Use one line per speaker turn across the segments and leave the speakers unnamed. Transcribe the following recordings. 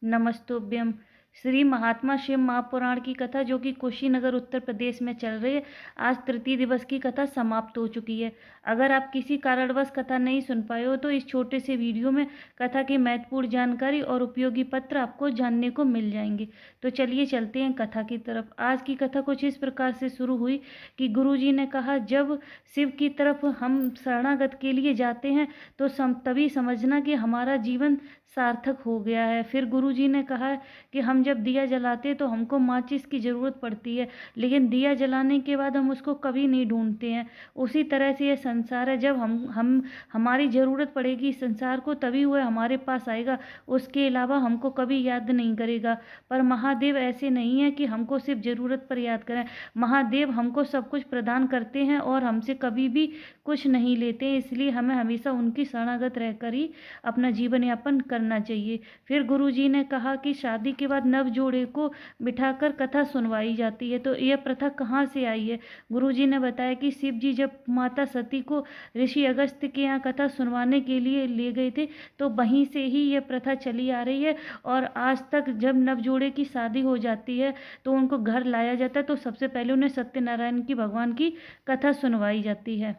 नमस्तुभ्यं। श्री महात्मा शिव महापुराण की कथा जो कि कुशीनगर उत्तर प्रदेश में चल रही है, आज तृतीय दिवस की कथा समाप्त हो चुकी है। अगर आप किसी कारणवश कथा नहीं सुन पाए हो तो इस छोटे से वीडियो में कथा की महत्वपूर्ण जानकारी और उपयोगी पत्र आपको जानने को मिल जाएंगे। तो चलिए चलते हैं कथा की तरफ। आज की कथा कुछ इस प्रकार से शुरू हुई कि गुरुजी ने कहा, जब शिव की तरफ हम शरणागत के लिए जाते हैं तो तभी समझना कि हमारा जीवन सार्थक हो गया है। फिर गुरुजी ने कहा कि हम जब दिया जलाते तो हमको माचिस की ज़रूरत पड़ती है, लेकिन दिया जलाने के बाद हम उसको कभी नहीं ढूंढते हैं। उसी तरह से ये संसार है, जब हम हमारी ज़रूरत पड़ेगी संसार को तभी वह हमारे पास आएगा, उसके अलावा हमको कभी याद नहीं करेगा। पर महादेव ऐसे नहीं है कि हमको सिर्फ ज़रूरत पर याद करें। महादेव हमको सब कुछ प्रदान करते हैं और हमसे कभी भी कुछ नहीं लेते हैं, इसलिए हमें हमेशा उनकी शरणागत रहकर ही अपना जीवन यापन करना चाहिए। फिर गुरुजी ने कहा कि शादी के बाद नव जोड़े को बिठाकर कथा सुनवाई जाती है। तो यह प्रथा कहाँ से आई है? गुरुजी ने बताया कि शिव जी जब माता सती को ऋषि अगस्त्य के यहाँ कथा सुनवाने के लिए ले गए थे, तो वहीं से ही यह प्रथा चली आ रही है। और आज तक जब नव जोड़े की शादी हो जाती है तो उनको घर लाया जाता है, तो सबसे पहले उन्हें सत्यनारायण की भगवान की कथा सुनवाई जाती है।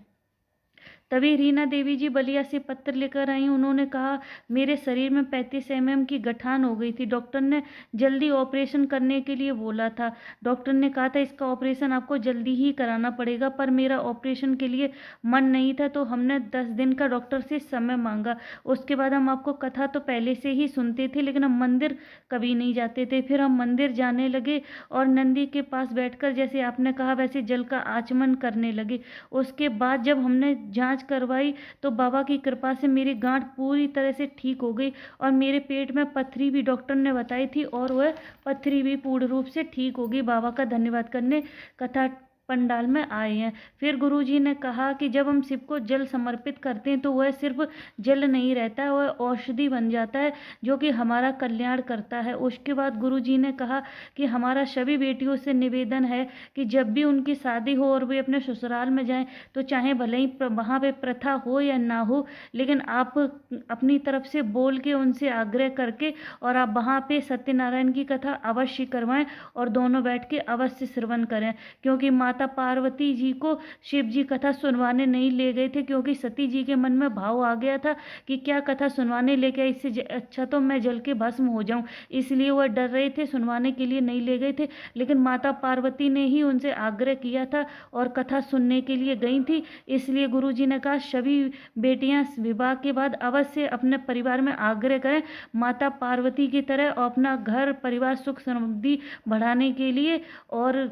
तभी रीना देवी जी बलिया से पत्र लेकर आई। उन्होंने कहा, मेरे शरीर में 35 mm की गठान हो गई थी। डॉक्टर ने जल्दी ऑपरेशन करने के लिए बोला था। डॉक्टर ने कहा था इसका ऑपरेशन आपको जल्दी ही कराना पड़ेगा, पर मेरा ऑपरेशन के लिए मन नहीं था, तो हमने 10 दिन का डॉक्टर से समय मांगा। उसके बाद हम आपको कथा तो पहले से ही सुनते थे, लेकिन हम मंदिर कभी नहीं जाते थे। फिर हम मंदिर जाने लगे और नंदी के पास बैठकर, जैसे आपने कहा वैसे जल का आचमन करने लगे। उसके बाद जब हमने जांच करवाई तो बाबा की कृपा से मेरी गांठ पूरी तरह से ठीक हो गई और मेरे पेट में पत्थरी भी डॉक्टर ने बताई थी और वह पत्थरी भी पूर्ण रूप से ठीक हो गई। बाबा का धन्यवाद करने कथा पंडाल में आए हैं। फिर गुरुजी ने कहा कि जब हम शिव को जल समर्पित करते हैं तो वह सिर्फ जल नहीं रहता है, वह औषधि बन जाता है जो कि हमारा कल्याण करता है। उसके बाद गुरुजी ने कहा कि हमारा सभी बेटियों से निवेदन है कि जब भी उनकी शादी हो और वे अपने ससुराल में जाएं तो चाहे भले ही वहाँ पे प्रथा हो या ना हो, लेकिन आप अपनी तरफ से बोल के उनसे आग्रह करके और आप वहाँ पे सत्यनारायण की कथा अवश्य करवाएं और दोनों बैठ के अवश्य श्रवण करें। क्योंकि माता पार्वती जी को शिव जी कथा सुनवाने नहीं ले गए थे, क्योंकि सती जी के मन में भाव आ गया था कि क्या कथा सुनवाने लेके, इससे अच्छा तो मैं जल के भस्म हो जाऊं, इसलिए वह डर रहे थे, सुनवाने के लिए नहीं ले गए थे। लेकिन माता पार्वती ने ही उनसे आग्रह किया था और कथा सुनने के लिए गई थी। इसलिए गुरुजी ने कहा सभी बेटियां विवाह के बाद अवश्य अपने परिवार में आग्रह करें माता पार्वती की तरह और अपना घर परिवार सुख समृद्धि बढ़ाने के लिए, और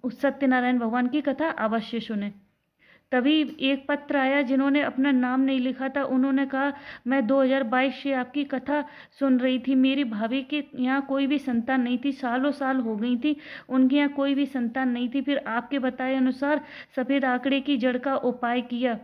सत्यनारायण भगवान की कथा अवश्य सुने। तभी एक पत्र आया जिन्होंने अपना नाम नहीं लिखा था। उन्होंने कहा, मैं 2022 से आपकी कथा सुन रही थी। मेरी भाभी के यहाँ कोई भी संतान नहीं थी, सालों साल हो गई थी, उनके यहाँ कोई भी संतान नहीं थी। फिर आपके बताए अनुसार सफ़ेद आंकड़े की जड़ का उपाय किया,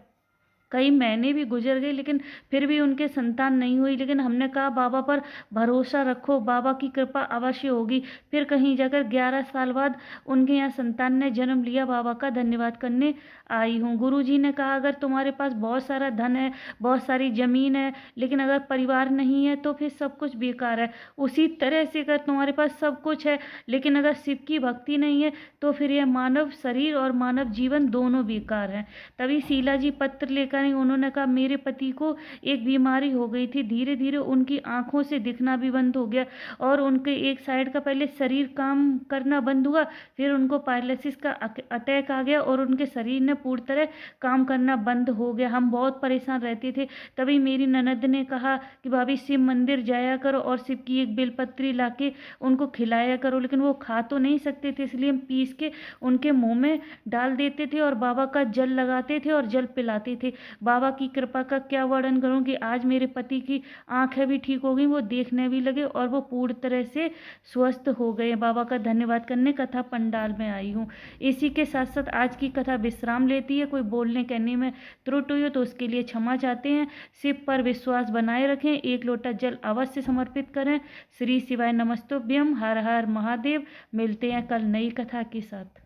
कई महीने भी गुजर गए लेकिन फिर भी उनके संतान नहीं हुई। लेकिन हमने कहा बाबा पर भरोसा रखो, बाबा की कृपा अवश्य होगी। फिर कहीं जाकर 11 साल बाद उनके यहाँ संतान ने जन्म लिया। बाबा का धन्यवाद करने आई हूँ। गुरुजी ने कहा, अगर तुम्हारे पास बहुत सारा धन है, बहुत सारी ज़मीन है, लेकिन अगर परिवार नहीं है तो फिर सब कुछ बेकार है। उसी तरह से अगर तुम्हारे पास सब कुछ है लेकिन अगर शिव की भक्ति नहीं है तो फिर यह मानव शरीर और मानव जीवन दोनों बेकार हैं। तभी शीला जी पत्र लेकर उन्होंने कहा, मेरे पति को एक बीमारी हो गई थी, धीरे धीरे उनकी आंखों से दिखना भी बंद हो गया और उनके एक साइड का पहले शरीर काम करना बंद हुआ, फिर उनको पैरालिसिस का अटैक आ गया और उनके शरीर ने पूरी तरह काम करना बंद हो गया। हम बहुत परेशान रहते थे। तभी मेरी ननद ने कहा कि भाभी शिव मंदिर जाया करो और शिव की एक बेलपत्री ला के उनको खिलाया करो। लेकिन वो खा तो नहीं सकते थे, इसलिए हम पीस के उनके मुँह में डाल देते थे और बाबा का जल लगाते थे और जल पिलाते थे। बाबा की कृपा का क्या वर्णन करूं कि आज मेरे पति की आंखें भी ठीक हो गई, वो देखने भी लगे और वो पूर्ण तरह से स्वस्थ हो गए। बाबा का धन्यवाद करने कथा पंडाल में आई हूं। इसी के साथ साथ आज की कथा विश्राम लेती है। कोई बोलने कहने में त्रुटि हुई तो उसके लिए क्षमा चाहते हैं। शिव पर विश्वास बनाए रखें, एक लोटा जल अवश्य समर्पित करें। श्री शिवाय नमस्तुभ्यम। हर हर महादेव। मिलते हैं कल नई कथा के साथ।